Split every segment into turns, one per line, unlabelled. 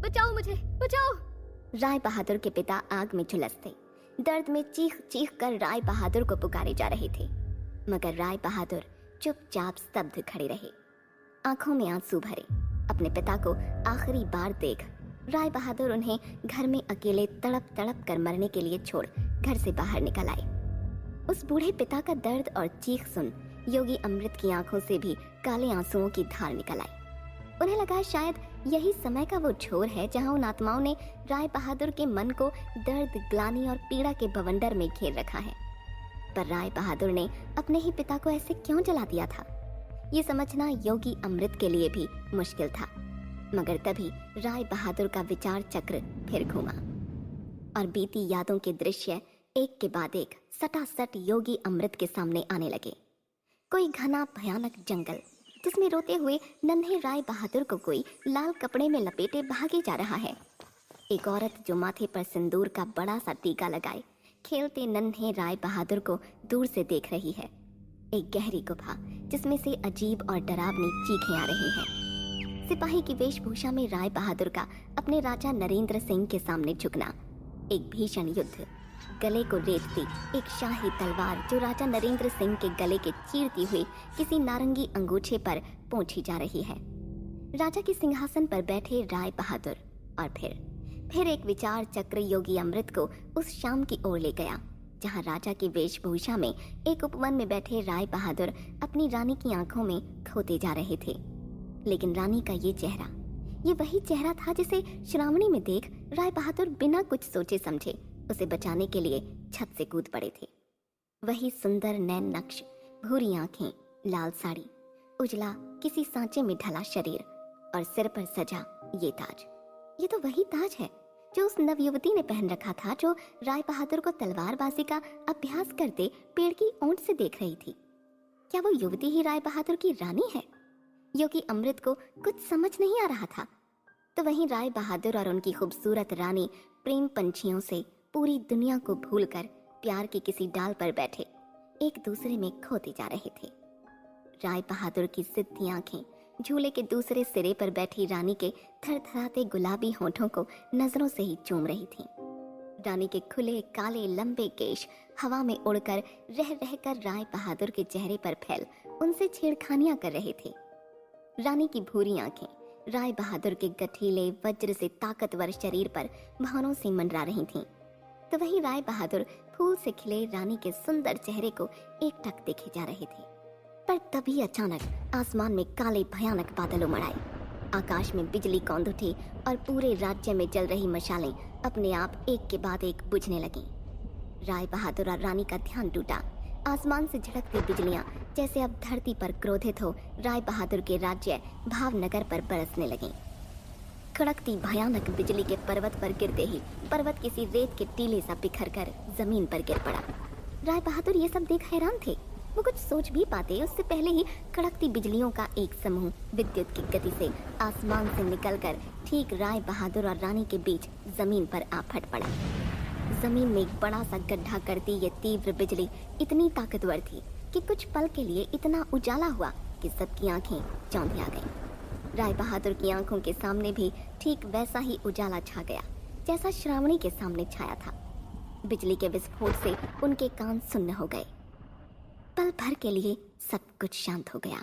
बचाओ मुझे, बचाओ।
राय बहादुर के पिता आग में झुलसते दर्द में चीख चीख कर राय बहादुर को पुकारे जा रहे थे, मगर राय बहादुर चुपचाप स्तब्ध खड़े रहे, आंखों में आंसू भरे। अपने पिता को आखिरी बार देख राय बहादुर उन्हें घर में अकेले तड़प तड़प कर मरने के लिए छोड़ घर से बाहर निकल आए। उस बूढ़े पिता का दर्द और चीख सुन योगी अमृत की आंखों से भी काले आंसुओं की धार निकल आई। उन्हें लगा शायद यही समय का वो छोर है जहां उन आत्माओं ने राय बहादुर के मन को दर्द, ग्लानि और पीड़ा के बवंडर में घेर रखा है। पर राय बहादुर ने अपने ही पिता को ऐसे क्यों जला दिया था, ये समझना योगी अमृत के लिए भी मुश्किल था। मगर तभी राय बहादुर का विचार चक्र फिर घूमा और बीती यादों के दृश्य एक के बाद एक सटासट योगी अमृत के सामने आने लगे। कोई घना भयानक जंगल जिसमें रोते हुए नन्हे राय बहादुर को कोई लाल कपड़े में लपेटे भागे जा रहा है। एक औरत जो माथे पर सिंदूर का बड़ा सा टीका लगाए खेलते नन्हे राय बहादुर को दूर से देख रही है। एक गहरी गुफा जिसमें से अजीब और डरावनी चीखें आ रही हैं। सिपाही की वेशभूषा में राय बहादुर का अपने राजा नरेंद्र सिंह के सामने झुकना, एक भीषण युद्ध, गले को रेतती एक शाही तलवार जो राजा नरेंद्र सिंह के गले के चीरती हुई किसी नारंगी अंगूछे पर पहुंची जा रही है। राजा के सिंहासन पर बैठे राय बहादुर और फिर एक विचार चक्र योगी अमृत को उस शाम की ओर ले गया जहां राजा की वेशभूषा में एक उपवन में बैठे राय बहादुर अपनी रानी की आंखों में खोते जा रहे थे। लेकिन रानी का ये चेहरा, ये वही चेहरा था जिसे श्रावणी में देख राय बहादुर बिना कुछ सोचे समझे उसे बचाने के लिए छत से कूद पड़े थे। वही सुंदर नैन नक्श, भूरी आंखें, लाल साड़ी, उजला किसी सांचे में ढला शरीर और सिर पर सजा ये ताज, ये तो वही ताज है जो उस नवयुवती ने पहन रखा था जो राय बहादुर को तलवारबाजी का अभ्यास करते पेड़ की ओंठ से देख रही थी। क्या वो युवती ही राय बहादुर की रानी है? योगी अमृत को कुछ समझ नहीं आ रहा था। तो वहीं राय बहादुर और उनकी खूबसूरत रानी प्रेम पंछियों से पूरी दुनिया को भूलकर प्यार के किसी डाल पर बैठे एक दूसरे में खोते जा रहे थे। राय बहादुर की सिद्धि आंखें झूले के दूसरे सिरे पर बैठी रानी के थरथराते गुलाबी होठों को नजरों से ही चूम रही थीं। रानी के खुले काले लंबे केश हवा में उड़कर रह रहकर राय बहादुर के चेहरे पर फैल उनसे छेड़खानियां कर रहे थे। रानी की भूरी आंखें राय बहादुर के गठीले वज्र से ताकतवर शरीर पर भावों से मंडरा रही थीं। तो वहीं राय बहादुर फूल से खिले रानी के सुंदर चेहरे को एकटक देखे जा रहे थे। पर तभी अचानक आसमान में काले भयानक बादल उमड़ आए, आकाश में बिजली कौंध उठी और पूरे राज्य में जल रही मशालें अपने आप एक के बाद एक बुझने लगीं। राय बहादुर और रानी का ध्यान टूटा। आसमान से झड़कती बिजलियां जैसे अब धरती पर क्रोधित हो राय बहादुर के राज्य भावनगर पर बरसने लगीं। कड़कती भयानक बिजली के पर्वत पर गिरते ही पर्वत किसी रेत के टीले सा बिखर कर जमीन पर गिर पड़ा। राय बहादुर ये सब देख हैरान थे। वो कुछ सोच भी पाते उससे पहले ही कड़कती बिजलियों का एक समूह विद्युत की गति से आसमान से निकलकर ठीक राय बहादुर और रानी के बीच जमीन पर आ फट पड़ा। जमीन में एक बड़ा सा गड्ढा करती ये तीव्र बिजली इतनी ताकतवर थी कि कुछ पल के लिए इतना उजाला हुआ कि सबकी आंखें चौंधिया गईं। राय बहादुर की आंखों के सामने भी ठीक वैसा ही उजाला छा गया जैसा श्रावणी के सामने छाया था। बिजली के विस्फोट से उनके कान सुन्न हो गए। पल भर के लिए सब कुछ शांत हो गया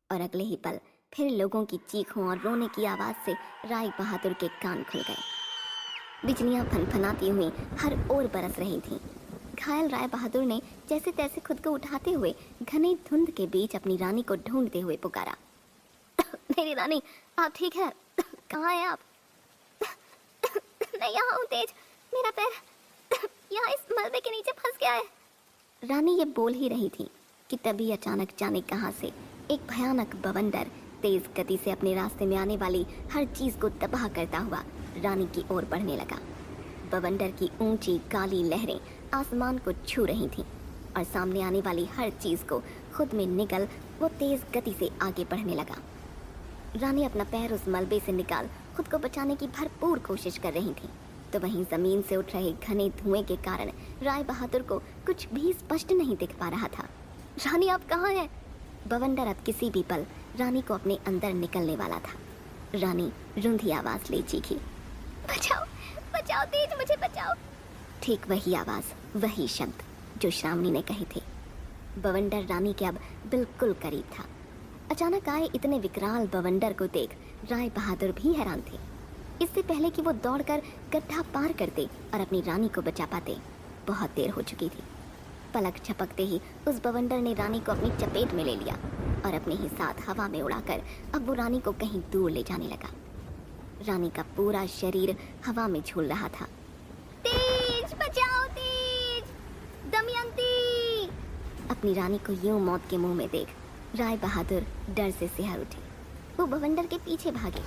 और अगले ही पल फिर लोगों की चीखों और रोने की आवाज से राय बहादुर के कान खुल गए। बिजलियां फनफनाती हुई हर ओर बरस रही थीं। घायल राय बहादुर ने जैसे तैसे खुद को उठाते हुए घने धुंध के बीच अपनी रानी को ढूंढते हुए पुकारा, मेरी रानी, आप ठीक है? कहाँ हैं आप? मैं यहाँ हूँ तेज, मेरा पैर यहाँ इस मलबे के नीचे फंस गया है। रानी ये बोल ही रही थी कि तभी अचानक जाने कहां से एक भयानक बवंडर तेज गति से अपने रास्ते में आने वाली हर चीज को तबाह करता हुआ रानी की ओर बढ़ने लगा। बवंडर की ऊंची काली लहरें आसमान को छू रही थीं और सामने आने वाली हर चीज को खुद में निगल वो तेज गति से आगे बढ़ने लगा। रानी अपना पैर उस मलबे से निकाल खुद को बचाने की भरपूर कोशिश कर रही थी। तो वहीं जमीन से उठ रहे घने धुएं के कारण राय बहादुर को कुछ भी स्पष्ट नहीं दिख पा रहा था। रानी, आप कहाँ हैं? बवंडर अब किसी भी पल रानी को अपने अंदर निकलने वाला था। रानी रुंधी आवाज ले चीखी, बचाओ बचाओ तेज, मुझे बचाओ। ठीक वही आवाज, वही शब्द जो श्रावणी ने कहे थे। बवंडर रानी के अब बिल्कुल करीब था। अचानक आए इतने विकराल बवंडर को देख राय बहादुर भी हैरान थे। इससे पहले कि वो दौड़कर गड्ढा पार करते और अपनी रानी को बचा पाते, बहुत देर हो चुकी थी। पलक झपकते ही उस बवंडर ने रानी को अपनी चपेट में ले लिया और अपने ही साथ हवा में उड़ाकर अब वो रानी को कहीं दूर ले जाने लगा। रानी का पूरा शरीर हवा में झूल रहा था। तेज बचाओ तेज, दमयंती। अपनी रानी को यूं मौत के मुंह में देख राय बहादुर डर से सिहर उठे। वो बवंडर के पीछे भागे,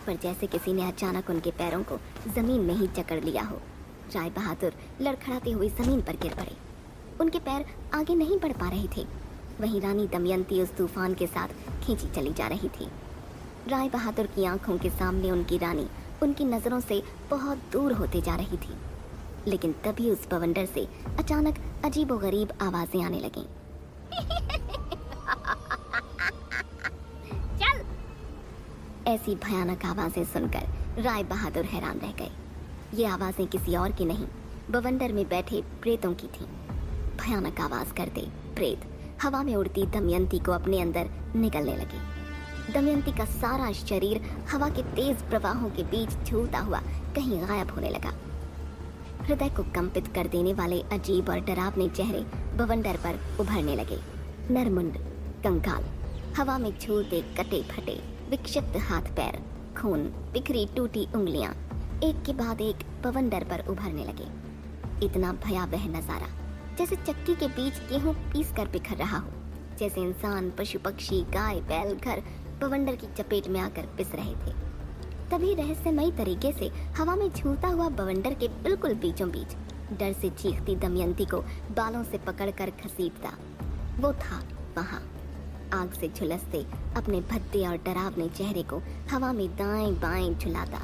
पर जैसे किसी ने अचानक उनके पैरों को जमीन में ही जकड़ लिया हो, राय बहादुर लड़खड़ाते हुए जमीन पर गिर पड़े। उनके पैर आगे नहीं बढ़ पा रहे थे। वहीं रानी दमयंती उस तूफान के साथ खींची चली जा रही थी। राय बहादुर की आंखों के सामने उनकी रानी उनकी नजरों से बहुत दूर होते जा रही थी। लेकिन तभी उस बवंडर से अचानक अजीबोगरीब आवाजें आने लगीं। चल! ऐसी भयानक आवाजें सुनकर राय बहादुर हैरान रह गए। ये आवाजें किसी और की नहीं, बवंडर में बैठे प्रेतों की थीं। भयानक आवाज करते प्रेत हवा में उड़ती दमयंती को अपने अंदर निगलने लगे। दमयंती का सारा शरीर हवा के तेज प्रवाहों के बीच झूलता हुआ कहीं गायब होने लगा। हृदय को कंपित कर देने वाले अजीब और डरावने चेहरे बवंडर पर उभरने लगे। नरमुंड, कंकाल, हवा में झूलते कटे फटे विक्षिप्त हाथ पैर, खून, बिखरी टूटी उंगलियां एक के बाद एक बवंडर पर उभरने लगे। इतना भयावह नजारा जैसे चक्की के बीच गेहूं पीस कर बिखर रहा हो, जैसे इंसान, पशु पक्षी, गाय, बैल, घर बवंडर की चपेट में आकर पिस रहे थे। तभी रहस्यमयी तरीके से हवा में झूलता हुआ बवंडर के बिल्कुल बीचों बीच डर से चीखती दमयंती को बालों से पकड़कर घसीटता वो था वहां, आग से झुलसते अपने भद्दे और डरावने चेहरे को हवा में दाएं बाएं झुलाता,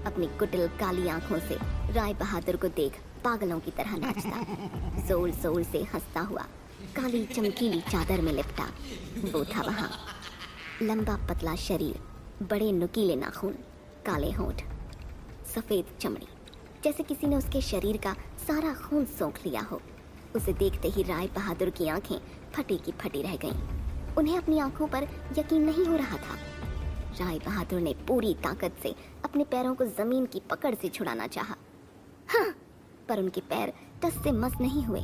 अपनी कुटिल काली आंखों से राय बहादुर को देख पागलों की तरह नाचता, जोर जोर से हंसता हुआ काली चमकीली चादर में लिपटा वो था वहां। लंबा पतला शरीर, बड़े नुकीले नाखून, काले होंठ, सफेद चमड़ी, जैसे किसी ने उसके शरीर का सारा खून सोख लिया हो। उसे देखते ही राय बहादुर की आंखें फटी की फटी रह गईं। उन्हें अपनी आंखों पर यकीन नहीं हो रहा था। राय बहादुर ने पूरी ताकत से अपने पैरों को जमीन की पकड़ से छुड़ाना चाहा, हाँ, पर उनके पैर टस से मस नहीं हुए।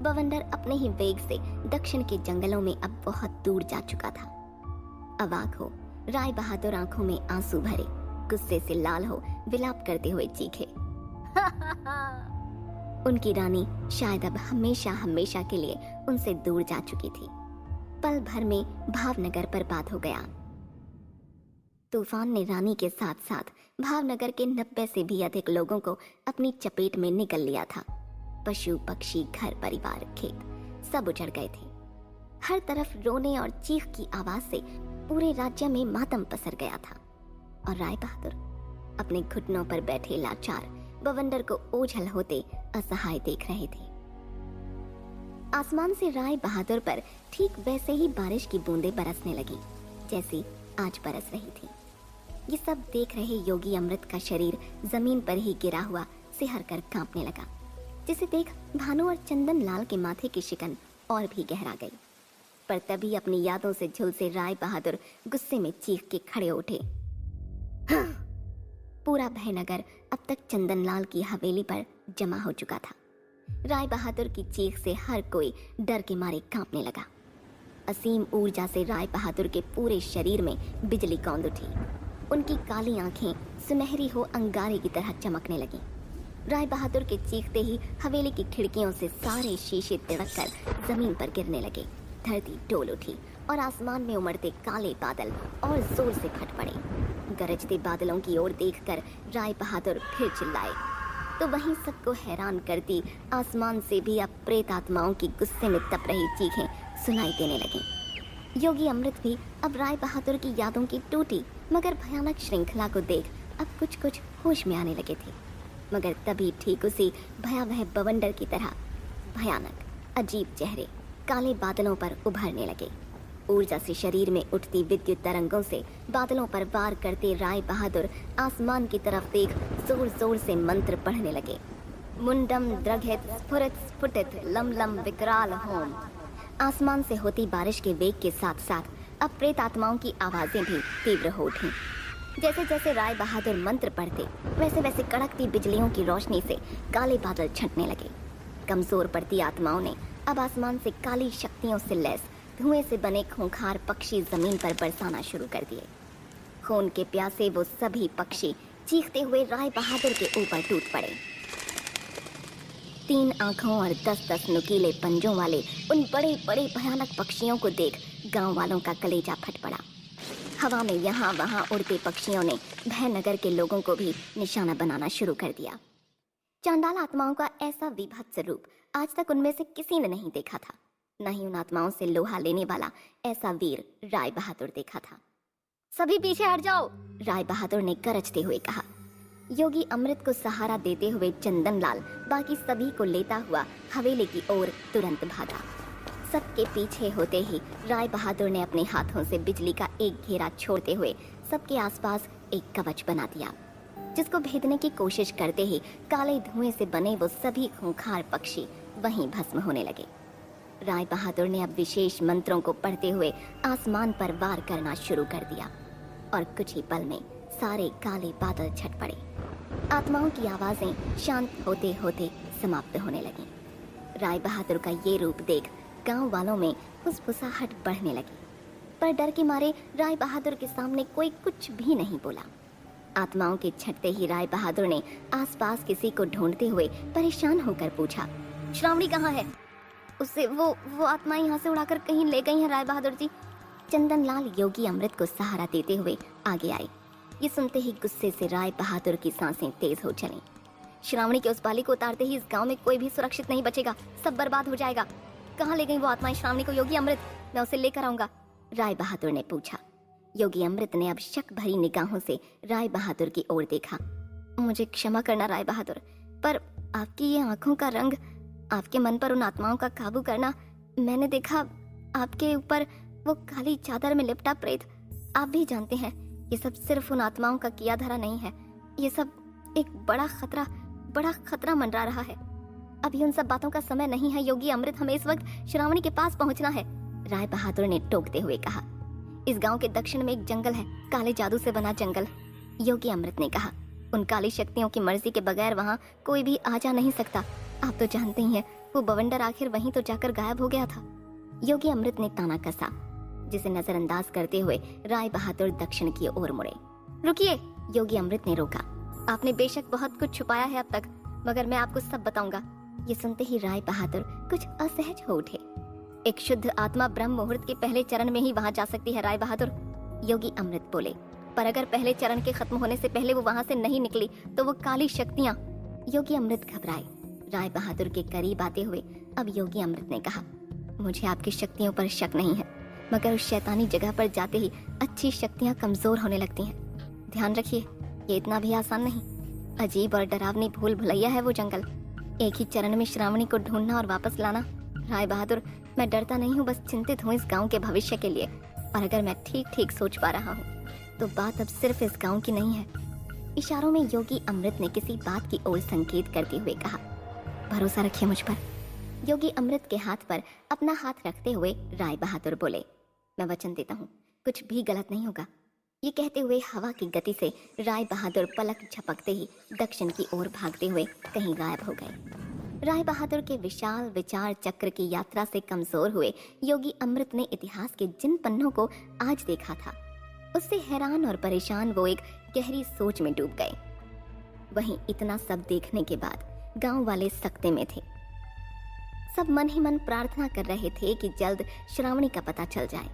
बवंडर अपने ही वेग से दक्षिण के जंगलों में अब बहुत दूर जा चुका था। अवाक हो राय बहादुर आंखों में आंसू भरे, गुस्से से लाल हो विलाप करते हुए चीखे। उनकी रानी शायद अब हमेशा हमेशा के लिए उनसे दूर जा चुकी थी। पल भर में भावनगर बर्बाद हो गया। तूफान ने रानी के साथ साथ भावनगर के 90 से भी अधिक लोगों को अपनी चपेट में निगल लिया था। पशु पक्षी, घर परिवार, खेत सब उजड़ गए थे। हर तरफ रोने और चीख की आवाज से पूरे राज्य में मातम पसर गया था और राय बहादुर अपने घुटनों पर बैठे लाचार बवंडर को ओझल होते असहाय देख रहे थे। आसमान से राय बहादुर पर ठीक वैसे ही बारिश की बूंदें बरसने लगी जैसी आज बरस रही थी। ये सब देख रहे योगी अमृत का शरीर जमीन पर ही गिरा हुआ सिहर कर कांपने लगा, जिसे देख भानु और चंदन लाल के माथे की शिकन और भी गहरा गई। पर तभी अपनी यादों से झुलसे राय बहादुर गुस्से में चीख के खड़े उठे। हाँ! पूरा भयनगर अब तक चंदन लाल की हवेली पर जमा हो चुका था। राय बहादुर की चीख से हर कोई डर के मारे कांपने लगा। असीम ऊर्जा से राय बहादुर के पूरे शरीर में बिजली कौंध उठी। उनकी काली आंखें सुनहरी हो अंगारे की तरह चमकने लगी। राय बहादुर के चीखते ही हवेली की खिड़कियों से सारे शीशे तिड़क कर जमीन पर गिरने लगे। धरती डोल उठी और आसमान में उमड़ते काले बादल और जोर से फट पड़े। गरजते बादलों की ओर देखकर राय बहादुर फिर चिल्लाए, तो वहीं सबको हैरान करती आसमान से भी अब प्रेत आत्माओं की गुस्से में तप रही चीखें सुनाई देने लगीं। योगी अमृत भी अब राय बहादुर की यादों की टूटी मगर भयानक श्रृंखला को देख अब कुछ होश में आने लगे थे। मगर तभी ठीक उसी भयावह बवंडर की तरह भयानक अजीब चेहरे काले बादलों पर उभरने लगे। ऊर्जा से शरीर में उठती विद्युत तरंगों से बादलों पर वार करते राय बहादुर आसमान की तरफ देख जोर जोर से मंत्र पढ़ने लगे। मुंडम द्रघित स्फुरित स्फुटित लम लम विकराल होम। आसमान से होती बारिश के वेग के साथ साथ अब प्रेत आत्माओं की आवाजें भी तीव्र हो उठी। जैसे जैसे राय बहादुर मंत्र पढ़ते वैसे वैसे कड़कती बिजलियों की रोशनी से काले बादल छंटने लगे। कमजोर पड़ती आत्माओं ने अब आसमान से काली शक्तियों से लैस धुएं से बने खूंखार पक्षी जमीन पर बरसाना शुरू कर दिए। खून के प्यासे वो सभी पक्षी चीखते हुए राय बहादुर के ऊपर टूट पड़े। 3 आंखों और 10-10 नुकीले पंजों वाले उन बड़े बड़े भयानक पक्षियों को देख गांव वालों का कलेजा फट पड़ा। हवा में यहाँ वहाँ उड़ते पक्षियों ने भयनगर के लोगों को भी निशाना बनाना शुरू कर दिया। चांडाल आत्माओं का ऐसा विभत्स रूप आज तक उनमें से किसी ने नहीं देखा था। न ही उन आत्माओं से लोहा लेने वाला ऐसा वीर राय बहादुर देखा था। सभी पीछे हट जाओ, राय बहादुर ने गरजते हुए कहा। योगी अमृत को सहारा देते हुए चंदनलाल बाकी सभी को लेता हुआ हवेली की ओर तुरंत भागा। सबके पीछे होते ही राय बहादुर ने अपने हाथों से बिजली का एक घेरा छोड़ते हुए सबके आसपास एक कवच बना दिया, जिसको भेदने की कोशिश करते ही काले धुएं से बने वो सभी खूंखार पक्षी वहीं भस्म होने लगे। राय बहादुर ने अब विशेष मंत्रों को पढ़ते हुए आसमान पर वार करना शुरू कर दिया और कुछ ही पल में सारे काले बादल छट पड़े। आत्माओं की आवाजें शांत होते होते समाप्त होने लगी। राय बहादुर का ये रूप देख गांव वालों में फुसफुसाहट बढ़ने लगी, पर डर के मारे राय बहादुर के सामने कोई कुछ भी नहीं बोला। आत्माओं के छटते ही राय बहादुर ने आसपास किसी को ढूंढते हुए परेशान होकर पूछा, श्रावणी कहाँ है? उससे वो आत्माएं यहाँ से उड़ाकर कहीं ले गई हैं राय बहादुर जी। चंदनलाल योगी अमृत को सहारा देते हुए आगे आए। ये सुनते ही गुस्से से राय बहादुर की सांसें तेज हो चलीं। श्रावणी के उस बाली को उतारते ही इस गांव में कोई भी सुरक्षित नहीं बचेगा, सब बर्बाद हो जाएगा। कहाँ ले गई वो आत्माएं श्रावणी को? योगी अमृत, मैं उसे लेकर आऊंगा, राय बहादुर ने पूछा। योगी अमृत ने अब शक भरी निगाहों से राय बहादुर की ओर देखा। मुझे क्षमा करना राय बहादुर, पर आपकी ये आंखों का रंग, आपके मन पर उन आत्माओं का काबू करना, मैंने देखा आपके ऊपर वो काली चादर में लिपटा प्रेत। आप भी जानते हैं ये सब सिर्फ उन आत्माओं का किया धरा नहीं है, ये सब एक बड़ा खतरा मंडरा रहा है। अभी उन सब बातों का समय नहीं है योगी अमृत, हमें इस वक्त श्रावणी के पास पहुंचना है, राय बहादुर ने टोकते हुए कहा। इस गांव के दक्षिण में एक जंगल है, काले जादू से बना जंगल, योगी अमृत ने कहा। उन काली शक्तियों की मर्जी के बगैर वहाँ कोई भी आ जा नहीं सकता। आप तो जानते ही हैं वो बवंडर आखिर वहीं तो जाकर गायब हो गया था। योगी अमृत ने ताना कसा, जिसे नजरअंदाज करते हुए राय बहादुर दक्षिण की ओर मुड़े। रुकिए, योगी अमृत ने रोका। आपने बेशक बहुत कुछ छुपाया है अब तक, मगर मैं आपको सब बताऊंगा। ये सुनते ही राय बहादुर कुछ असहज हो उठे। एक शुद्ध आत्मा ब्रह्म मुहूर्त के पहले चरण में ही वहां जा सकती है राय बहादुर, योगी अमृत बोले। पर अगर पहले चरण के खत्म होने से पहले वो वहां से नहीं निकली तो वो काली शक्तियां। योगी अमृत घबराए। राय बहादुर के करीब आते हुए अब योगी अमृत ने कहा, मुझे आपकी शक्तियों पर शक नहीं है, मगर उस शैतानी जगह पर जाते ही अच्छी शक्तियां कमजोर होने लगती हैं। ध्यान रखिए, ये इतना भी आसान नहीं। अजीब और डरावनी भूल भुलैया है वो जंगल। एक ही चरण में श्रावणी को ढूंढना और वापस लाना। राय बहादुर, मैं डरता नहीं हूँ, बस चिंतित हूँ इस गांव के भविष्य के लिए। और अगर मैं ठीक ठीक सोच पा रहा हूँ तो बात अब सिर्फ इस गांव की नहीं है। इशारों में योगी अमृत ने किसी बात की ओर संकेत करते हुए कहा, भरोसा रखिए मुझ पर। योगी अमृत के हाथ पर अपना हाथ रखते हुए राय बहादुर बोले, मैं वचन देता हूँ कुछ भी गलत नहीं होगा। ये कहते हुए हवा की गति से राय बहादुर पलक झपकते ही दक्षिण की ओर भागते हुए कहीं गायब हो गए। राय बहादुर के विशाल विचार चक्र की यात्रा से कमजोर हुए योगी अमृत ने इतिहास के जिन पन्नों को आज देखा था, उससे हैरान और परेशान वो एक गहरी सोच में डूब गए। वहीं इतना सब देखने के बाद गांव वाले सकते में थे। सब मन ही मन प्रार्थना कर रहे थे कि जल्द श्रावणी का पता चल जाए।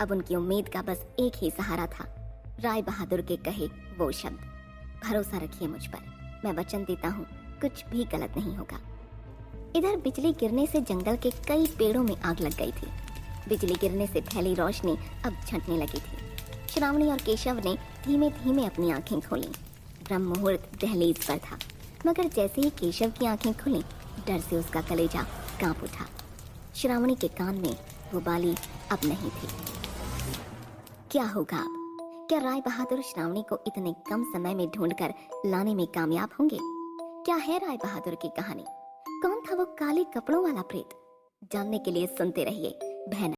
अब उनकी उम्मीद का बस एक ही सहारा था, राय बहादुर के कहे वो शब्द, भरोसा रखिए मुझ पर, मैं वचन देता हूँ कुछ भी गलत नहीं होगा। इधर बिजली गिरने से जंगल के कई पेड़ों में आग लग गई थी। बिजली गिरने से फैली रोशनी अब छंटने लगी थी। श्रावणी और केशव ने धीमे धीमे अपनी आंखें खोलीं। ब्रह्म मुहूर्त दहलीज पर था, मगर जैसे ही केशव की आंखें खुलीं, डर से उसका कलेजा कांप उठा। श्रावणी के कान में वो बाली अब नहीं थी। क्या होगा अब? क्या राय बहादुर श्रावणी को इतने कम समय में ढूंढकर लाने में कामयाब होंगे? क्या है राय बहादुर की कहानी? कौन था वो काले कपड़ों वाला प्रेत? जानने के लिए सुनते रहिए भैन